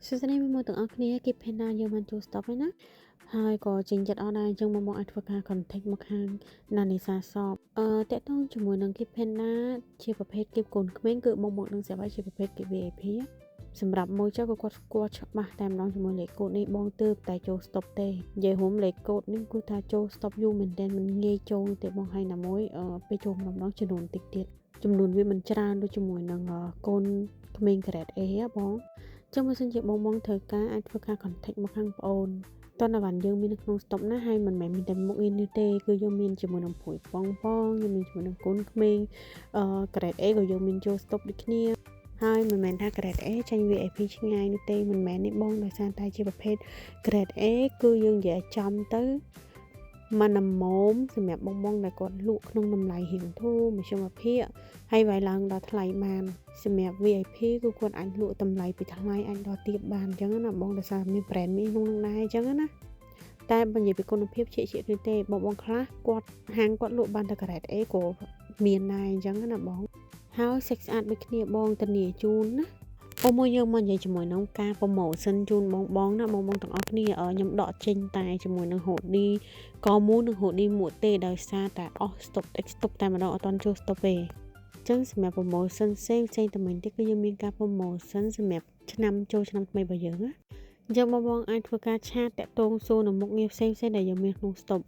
សួស្តីមកទាំងអស់គ្នាគីផេណាយើងបានចូល stop ហើយណាហើយក៏ចេញចិត្តអស់ដែរអញ្ចឹងមកអាចធ្វើការ contact មកខាងណានេសាសបតកតងជាមួយនឹងគីផេណាជាប្រភេទគីបកូនក្មេងគឺបងនឹងស្រាប់ហើយជាប្រភេទគី VIP សម្រាប់មួយចុះក៏គាត់ស្គាល់ច្បាស់តែម្ដងជាមួយលេខកូដនេះបងទើបតែចូល stop ទេនិយាយរួមលេខកូដនេះគឺថាចូល stop យូរមែនទែនមិនងាយចូលទេបងហើយណាមួយពេលចូលម្ដងចំនួនតិចទៀតចំនួនវាមិនច្រើនដូចជាមួយនឹងកូនក្មេង grade A បងចឹងបើសិនជាបងត្រូវការអាចធ្វើការ contact មកខាងប្អូនតើវ៉ាន់យើងមាននៅក្នុង stop ណាហើយមិនមែនមានតែមុខងារនេះទេគឺយើងមានជាមួយនឹងព្រួយប៉ងយើងមានជាមួយនឹងកូនក្មេងgrade A ក៏យើងមានចូល stop ដូចគ្នាហើយមិនមែនថា grade A ចាញ់ VIP ឆ្ងាយនោះទេមិនមែននេះបងដោយសារតែជាប្រភេទ grade A គឺយើងនិយាយចំទៅមិនណាមោមសម្រាប់បងដែលគាត់លក់ក្នុងតម្លៃរៀងធូរមធ្យមភាពហើយវាយឡើងដល់ថ្លៃបានសម្រាប់ VIP គឺគាត់អាចលក់តម្លៃពីថ្លៃអាចដល់ទាបបានអញ្ចឹងណាបងដោយសារមាន brand មានក្នុងនឹងដែរអញ្ចឹងណាតែបើនិយាយពីគុណភាពជានេះទេបងខ្លះគាត់ហាងគាត់លក់បានតែ grade A ក៏មានដែរអញ្ចឹងណាបងហើយសេចស្អាតដូចគ្នាបងធានាជូនណាមួយយើងមកនិយាយជាមួយនឹងការ promotion ជូនបងណាបងទាំងអស់គ្នាខ្ញុំដកចេញតែជាមួយនឹង hoodie ក៏មូនឹង hoodie មួយទេដោយសារតែអស់ stock តែម្ដងអត់ទាន់ចូល stop ទេចឹងសម្រាប់ promotion ផ្សេងតែមិញទៀតគឺយើងមានការ promotion សម្រាប់ឆ្នាំចូលឆ្នាំថ្មីរបស់យើងណាអញ្ចឹងបងអាចធ្វើការឆាតតាក់ទងសួរនៅមុខងារផ្សេងដែលយើងមានក្នុង stop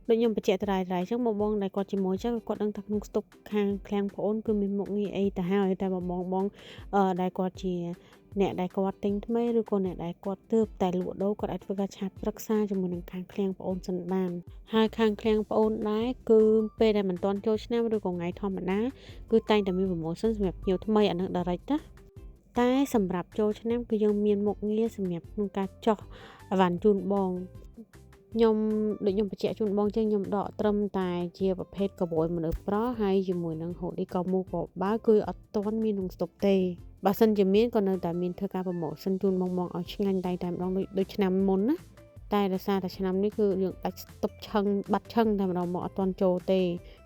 ដូចខ្ញុំបញ្ជាក់ត្រៃអញ្ចឹងបងដែលគាត់ជាមួយចឹងគាត់ដឹងថាក្នុង stop ខាងឃ្លាំងប្អូនគឺមានមុខងារអីទៅហើយតែបងដែលគាត់ជាអ្នកដែលគាត់ទិញថ្មីឬក៏អ្នកដែលគាត់ទើបតែលក់ដូរគាត់អាចធ្វើការឆាតប្រឹក្សាជាមួយនឹងខាងឃ្លាំងប្អូនសិនបានហើយខាងឃ្លាំងប្អូនដែរគឺពេលដែលមិនទាន់ចូលឆ្នាំឬក៏ថ្ងៃធម្មតាគឺតែងតែមាន promotion សម្រាប់ភ្ញៀវថ្មីអានឹង direct ណាតែសម្រាប់ចូលឆ្នាំគឺយើងមានមុខងារសម្រាប់ក្នុងការចោះអវ៉ាន់ជូនបងខ្ញុំបញ្ជាក់ជូនបងចឹងខ្ញុំដកត្រឹមតែជាប្រភេទកបួយមនុស្សប្រុសហើយជាមួយនឹង hoodie ក៏មូក៏បើគឺអត់ទាន់មានក្នុង stock ទេបើសិនជាមានក៏នៅតែមានធ្វើការ promotion ជូនបងឲ្យឆ្ងាញ់តែម្ដងដូចឆ្នាំមុនណាតែដោយសារតែឆ្នាំនេះគឺយើងដាច់ស្តុបឆឹងបាត់ឆឹងតែម្ដងមកអត់ទាន់ចូលទេ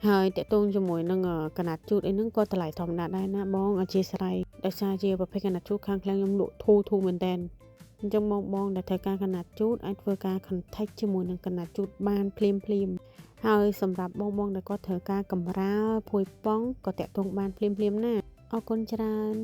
ហើយតកតងជាមួយនឹងកណាត់ជូតអីហ្នឹងក៏តម្លៃធម្មតាដែរណាបងអធិស្ឋានដោយសារជាប្រភេទកណាត់ជូតខាងខ្ញុំលក់ធូរមែនតើអញ្ចឹងបងដែលត្រូវការកណាត់ជូតអាចធ្វើការ contact ជាមួយនឹងកណាត់ជូតបានភ្លាមហើយសម្រាប់បងដែលគាត់ត្រូវការកម្រាលភួយប៉ងក៏តាក់ទងបានភ្លាមណាអរគុណច្រើន